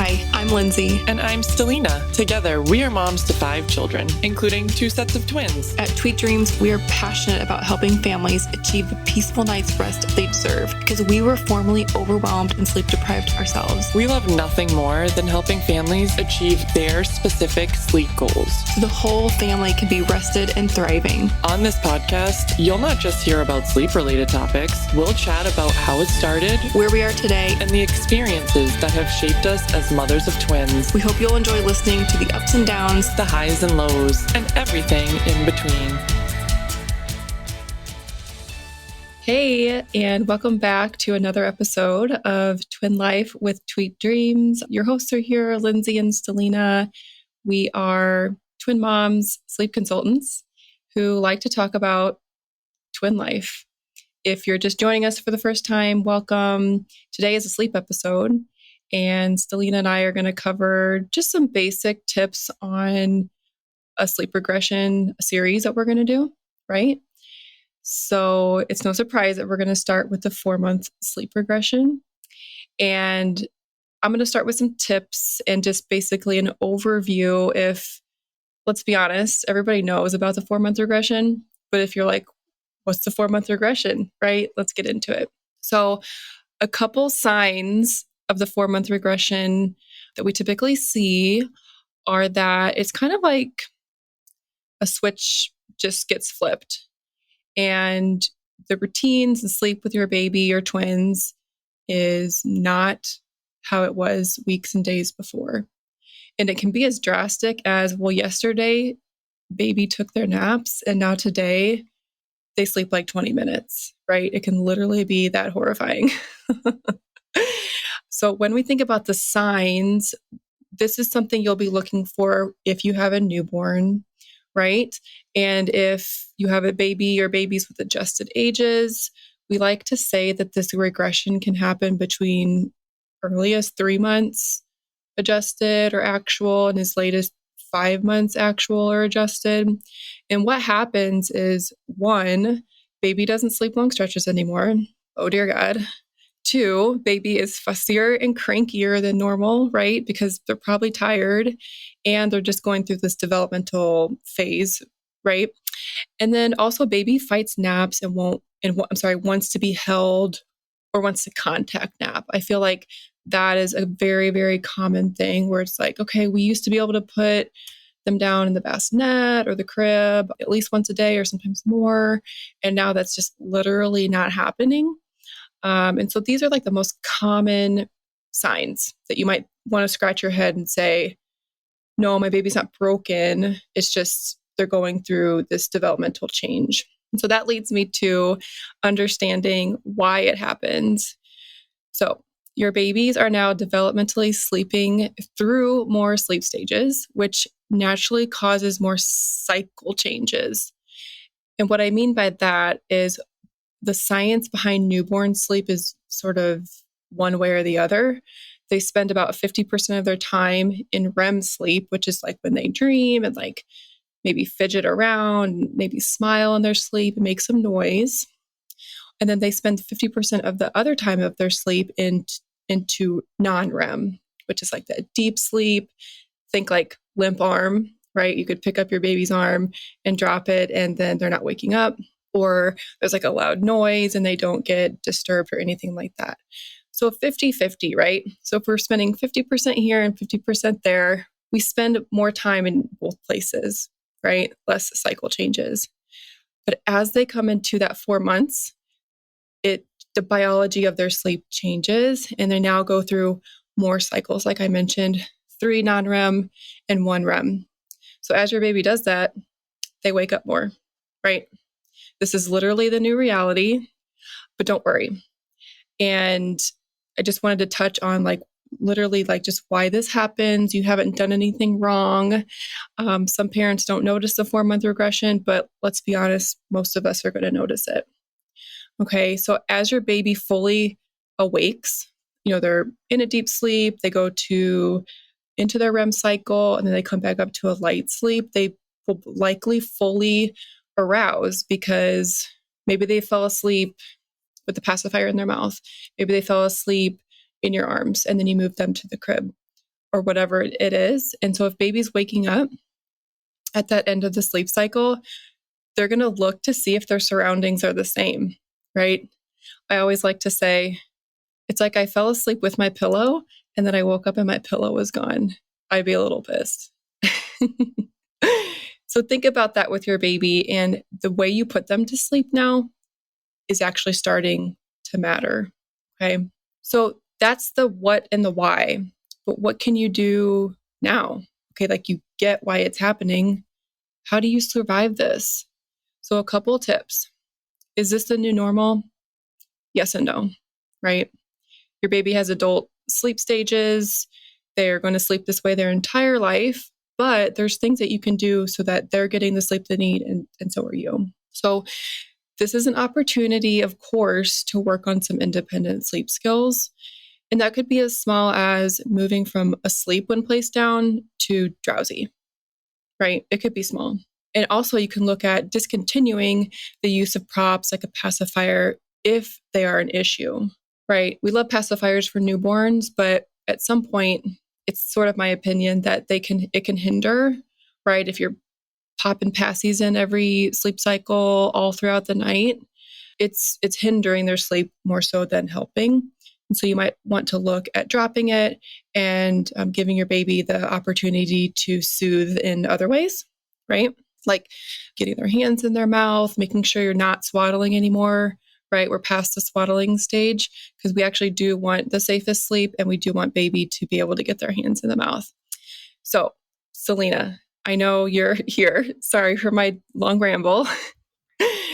Hi, I'm Lindsay. And I'm Stelina. Together, we are moms to 5 children, including 2 sets of twins. At Tweet Dreams, we are passionate about helping families achieve the peaceful night's rest they deserve because we were formerly overwhelmed and sleep deprived ourselves. We love nothing more than helping families achieve their specific sleep goals, so the whole family can be rested and thriving. On this podcast, you'll not just hear about sleep-related topics. We'll chat about how it started, where we are today, and the experiences that have shaped us as mothers of twins. We hope you'll enjoy listening to the ups and downs, the highs and lows, and everything in between. Hey, and welcome back to another episode of Twin Life with Tweet Dreams. Your hosts are here, Lindsay and Stelina. We are twin moms, sleep consultants who like to talk about twin life. If you're just joining us for the first time, welcome. Today is a sleep episode. And Stelina and I are going to cover just some basic tips on a sleep regression series that we're going to do, right? So it's no surprise that we're going to start with the 4-month sleep regression. And I'm going to start with some tips and just basically an overview. If, let's be honest, everybody knows about the 4-month regression, but if you're like, what's the 4-month regression, right? Let's get into it. So a couple signs of the 4-month regression that we typically see are that it's kind of like a switch just gets flipped and the routines and sleep with your baby or twins is not how it was weeks and days before. And it can be as drastic as, well, yesterday baby took their naps and now today they sleep like 20 minutes, right? It can literally be that horrifying. So when we think about the signs, this is something you'll be looking for if you have a newborn, right? And if you have a baby or babies with adjusted ages, we like to say that this regression can happen between earliest 3 months adjusted or actual and as late as 5 months actual or adjusted. And what happens is, 1, baby doesn't sleep long stretches anymore. Oh, dear God. 2, baby is fussier and crankier than normal, right? Because they're probably tired and they're just going through this developmental phase, right? And then also baby fights naps and wants to be held or wants to contact nap. I feel like that is a very, very common thing where it's like, okay, we used to be able to put them down in the bassinet or the crib at least once a day or sometimes more. And now that's just literally not happening. And so these are like the most common signs that you might want to scratch your head and say, no, my baby's not broken. It's just they're going through this developmental change. And so that leads me to understanding why it happens. So your babies are now developmentally sleeping through more sleep stages, which naturally causes more cycle changes. And what I mean by that is the science behind newborn sleep is sort of one way or the other. They spend about 50% of their time in REM sleep, which is like when they dream and like maybe fidget around, maybe smile in their sleep and make some noise. And then they spend 50% of the other time of their sleep into non-REM, which is like that deep sleep. Think like limp arm, right? You could pick up your baby's arm and drop it and then they're not waking up. Or there's like a loud noise and they don't get disturbed or anything like that. So 50-50, right? So if we're spending 50% here and 50% there, we spend more time in both places, right? Less cycle changes. But as they come into that 4 months, the biology of their sleep changes and they now go through more cycles. Like I mentioned, 3 non-REM and 1 REM. So as your baby does that, they wake up more, right? This is literally the new reality, but don't worry. And I just wanted to touch on like literally like just why this happens. You haven't done anything wrong. Some parents don't notice the 4-month regression, but let's be honest, most of us are going to notice it. Okay, so as your baby fully awakes, they're in a deep sleep, they go into their REM cycle, and then they come back up to a light sleep, they will likely fully arouse because maybe they fell asleep with the pacifier in their mouth. Maybe they fell asleep in your arms and then you move them to the crib. or whatever it is. And so if baby's waking up at that end of the sleep cycle, they're going to look to see if their surroundings are the same, right? I always like to say, it's like I fell asleep with my pillow and then I woke up and my pillow was gone. I'd be a little pissed. So think about that with your baby, and the way you put them to sleep now is actually starting to matter. Okay. So that's the what and the why. But what can you do now? Okay. Like you get why it's happening. How do you survive this? So, a couple tips. Is this the new normal? Yes and no, right? Your baby has adult sleep stages. They're going to sleep this way their entire life, but there's things that you can do so that they're getting the sleep they need, and so are you. So, this is an opportunity, of course, to work on some independent sleep skills. And that could be as small as moving from asleep when placed down to drowsy, right? It could be small. And also, you can look at discontinuing the use of props like a pacifier if they are an issue, right? We love pacifiers for newborns, but at some point, it's sort of my opinion that it can hinder, right? If you're popping passies in every sleep cycle all throughout the night, it's hindering their sleep more so than helping. And so you might want to look at dropping it and giving your baby the opportunity to soothe in other ways, right? Like getting their hands in their mouth, making sure you're not swaddling anymore, right? We're past the swaddling stage because we actually do want the safest sleep and we do want baby to be able to get their hands in the mouth. So, Selena, I know you're here. Sorry for my long ramble.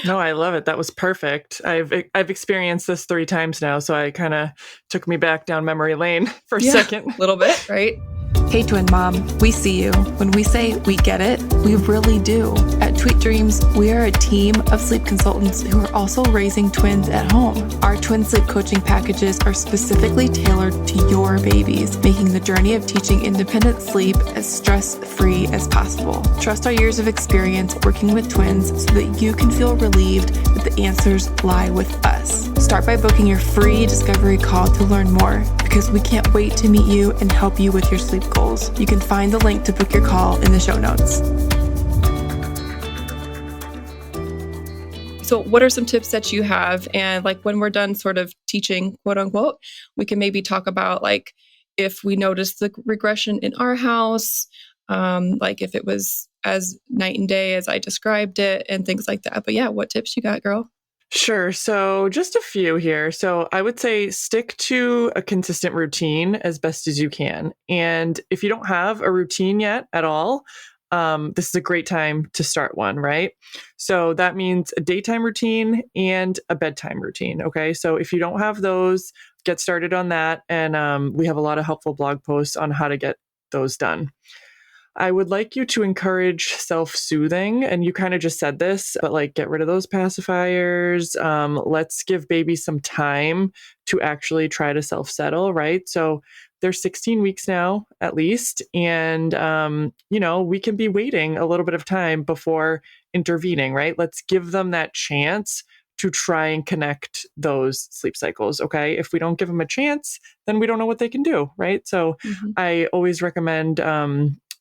No, I love it. That was perfect. I've experienced this 3 times now, so I kind of took me back down memory lane for a second. A little bit, right? Hey, twin mom, we see you. When we say we get it, we really do. At Tweet Dreams, we are a team of sleep consultants who are also raising twins at home. Our twin sleep coaching packages are specifically tailored to your babies, making the journey of teaching independent sleep as stress-free as possible. Trust our years of experience working with twins so that you can feel relieved that the answers lie with us. Start by booking your free discovery call to learn more, because we can't wait to meet you and help you with your sleep goals. You can find the link to book your call in the show notes. So what are some tips that you have? And like when we're done sort of teaching, quote unquote, we can maybe talk about like if we notice the regression in our house, like if it was as night and day as I described it and things like that. But yeah, what tips you got, girl? Sure. So just a few here. So I would say stick to a consistent routine as best as you can. And if you don't have a routine yet at all, this is a great time to start one, right? So that means a daytime routine and a bedtime routine. Okay. So if you don't have those, get started on that. And we have a lot of helpful blog posts on how to get those done. I would like you to encourage self-soothing. And you kind of just said this, but like get rid of those pacifiers. Let's give baby some time to actually try to self-settle, right? So they're 16 weeks now, at least. And, we can be waiting a little bit of time before intervening, right? Let's give them that chance to try and connect those sleep cycles. Okay. If we don't give them a chance, then we don't know what they can do, right? So I always recommend,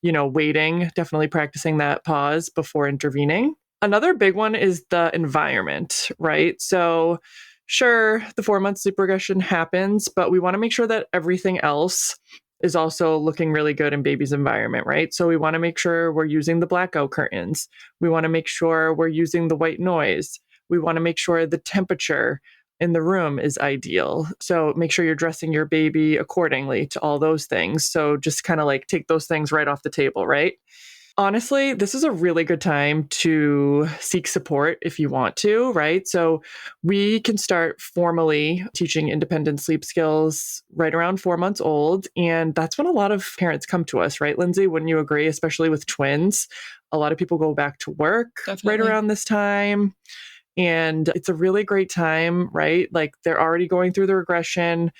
waiting, definitely practicing that pause before intervening. Another big one is the environment, right? So sure, the 4-month sleep regression happens, but we want to make sure that everything else is also looking really good in baby's environment, right? So we want to make sure we're using the blackout curtains. We want to make sure we're using the white noise. We want to make sure the temperature in the room is ideal. So make sure you're dressing your baby accordingly to all those things. So just kind of like take those things right off the table, right? Honestly, this is a really good time to seek support if you want to, right? So we can start formally teaching independent sleep skills right around 4 months old. And that's when a lot of parents come to us, right, Lindsay? Wouldn't you agree, especially with twins? A lot of people go back to work right around this time. And it's a really great time, right? Like they're already going through the regression,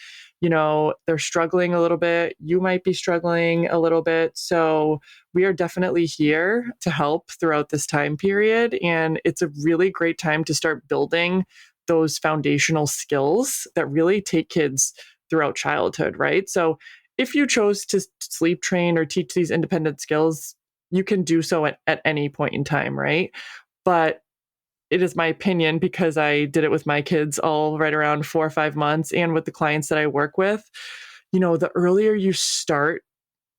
they're struggling a little bit. You might be struggling a little bit. So we are definitely here to help throughout this time period. And it's a really great time to start building those foundational skills that really take kids throughout childhood, right? So if you chose to sleep train or teach these independent skills, you can do so at any point in time, right? But it is my opinion, because I did it with my kids all right around 4 or 5 months, and with the clients that I work with, the earlier you start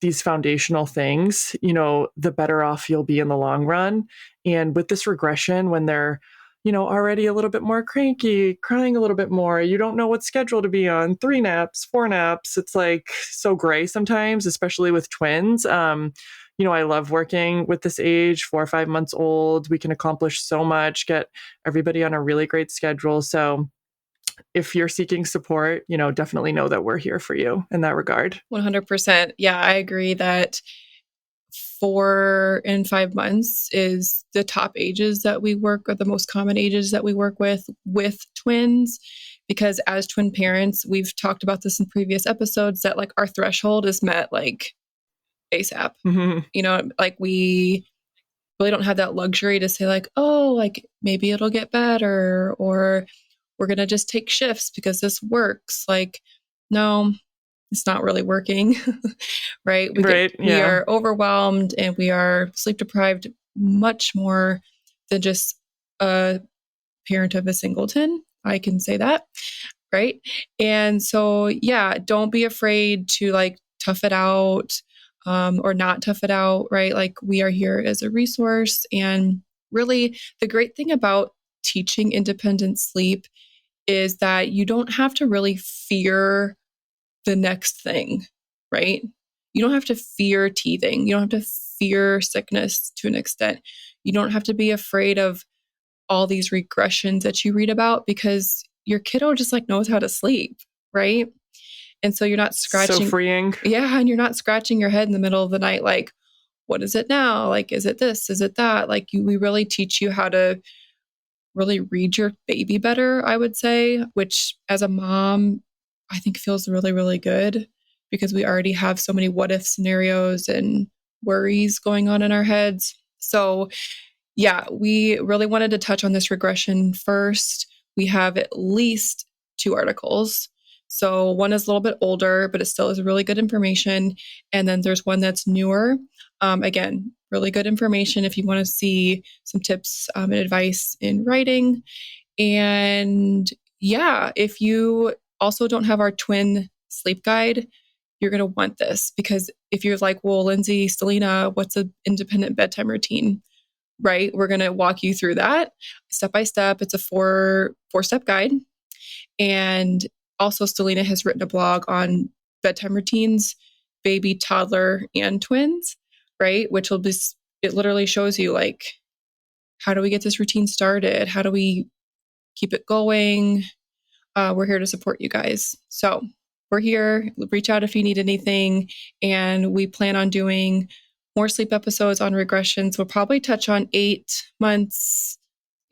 these foundational things, the better off you'll be in the long run. And with this regression, when they're, already a little bit more cranky, crying a little bit more, you don't know what schedule to be on, 3 naps, 4 naps. It's like so gray sometimes, especially with twins. I love working with this age, 4 or 5 months old. We can accomplish so much, get everybody on a really great schedule. So if you're seeking support, definitely know that we're here for you in that regard. 100%. Yeah, I agree that 4 and 5 months is the top ages that we work, or the most common ages that we work with twins. Because as twin parents, we've talked about this in previous episodes, that like our threshold is met like ASAP. Mm-hmm. Like we really don't have that luxury to say like, oh, like maybe it'll get better, or we're going to just take shifts because this works. Like, no, it's not really working, right? We are overwhelmed and we are sleep deprived much more than just a parent of a singleton. I can say that, right? And so, yeah, don't be afraid to like tough it out, or not tough it out, right? Like we are here as a resource. And really, the great thing about teaching independent sleep is that you don't have to really fear the next thing, right? You don't have to fear teething. You don't have to fear sickness to an extent. You don't have to be afraid of all these regressions that you read about, because your kiddo just like knows how to sleep, right? And so you're not scratching. So freeing. Yeah. And you're not scratching your head in the middle of the night. Like, what is it now? Like, is it this? Is it that? Like we really teach you how to really read your baby better, I would say, which as a mom, I think feels really, really good, because we already have so many what if scenarios and worries going on in our heads. So yeah, we really wanted to touch on this regression first. We have at least 2 articles. So one is a little bit older, but it still is really good information. And then there's one that's newer. Again, really good information if you want to see some tips and advice in writing. And yeah, if you also don't have our twin sleep guide, you're going to want this, because if you're like, well, Lindsay, Selena, what's an independent bedtime routine? Right? We're going to walk you through that step by step. It's a 4-step guide. And also Selena has written a blog on bedtime routines, baby, toddler, and twins, right? Which will be, it literally shows you like, how do we get this routine started? How do we keep it going? We're here to support you guys. So we're here. Reach out if you need anything. And we plan on doing more sleep episodes on regressions. We'll probably touch on 8 months,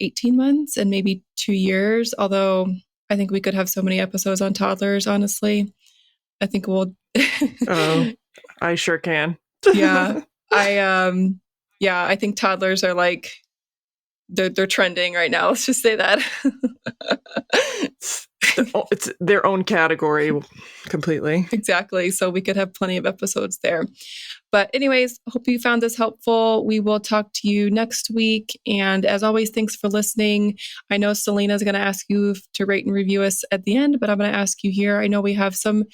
18 months, and maybe 2 years. Although I think we could have so many episodes on toddlers, honestly. I think we'll. Oh, I sure can. Yeah. I think toddlers are like, they're trending right now. Let's just say that. It's their own category completely. Exactly. So we could have plenty of episodes there. But anyways, hope you found this helpful. We will talk to you next week. And as always, thanks for listening. I know Selena's going to ask you to rate and review us at the end, but I'm going to ask you here. I know we have some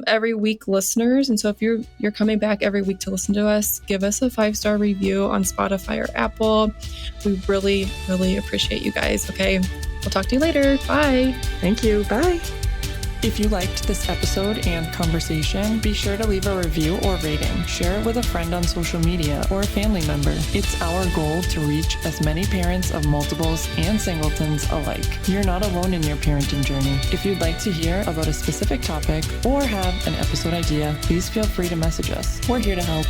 every week listeners. And so if you're coming back every week to listen to us, give us a 5-star review on Spotify or Apple. We really, really appreciate you guys. Okay. We'll talk to you later. Bye. Thank you. Bye. If you liked this episode and conversation, be sure to leave a review or rating. Share it with a friend on social media or a family member. It's our goal to reach as many parents of multiples and singletons alike. You're not alone in your parenting journey. If you'd like to hear about a specific topic or have an episode idea, please feel free to message us. We're here to help.